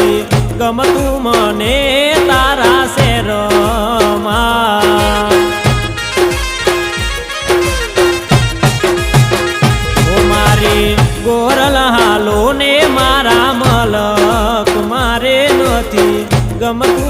નથી ગમતું મને તારા શેરમાં ઓ મારી ગોરલ હાલો ને મારા મલક મારે નથી ગમતું